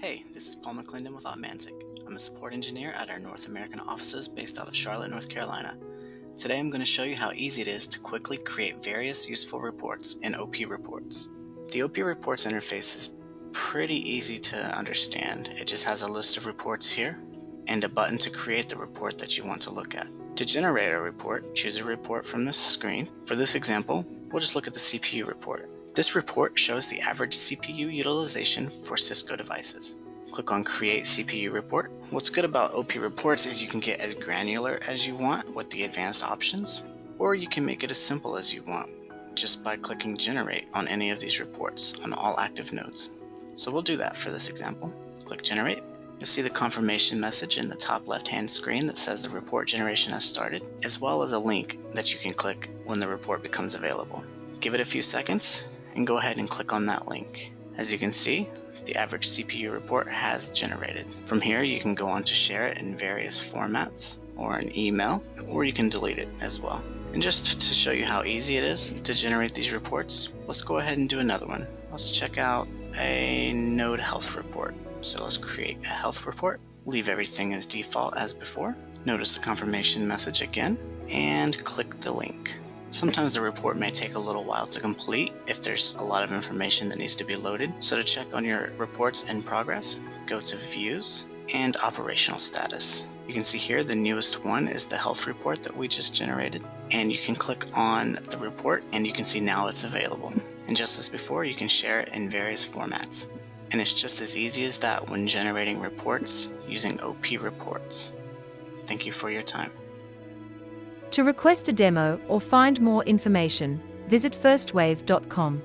Hey, this is Paul McClendon with Augmantic. I'm a support engineer at our North American offices based out of Charlotte, North Carolina. Today I'm going to show you how easy it is to quickly create various useful reports in opReports. The opReports interface is pretty easy to understand. It just has a list of reports here and a button to create the report that you want to look at. To generate a report, choose a report from this screen. For this example, we'll just look at the CPU report. This report shows the average CPU utilization for Cisco devices. Click on Create CPU Report. What's good about opReports is you can get as granular as you want with the advanced options, or you can make it as simple as you want just by clicking Generate on any of these reports on all active nodes. So we'll do that for this example. Click Generate. You'll see the confirmation message in the top left-hand screen that says the report generation has started, as well as a link that you can click when the report becomes available. Give it a few seconds and go ahead and click on that link. As you can see, the average CPU report has generated. From here, you can go on to share it in various formats or an email, or you can delete it as well. And just to show you how easy it is to generate these reports, let's go ahead and do another one. Let's check out a node health report. So let's create a health report. Leave everything as default as before. Notice the confirmation message again and click the link. Sometimes the report may take a little while to complete if there's a lot of information that needs to be loaded. So to check on your reports in progress, go to Views and Operational Status. You can see here the newest one is the health report that we just generated. And you can click on the report and you can see now it's available. And just as before, you can share it in various formats. And it's just as easy as that when generating reports using opReports. Thank you for your time. To request a demo or find more information, visit FirstWave.com.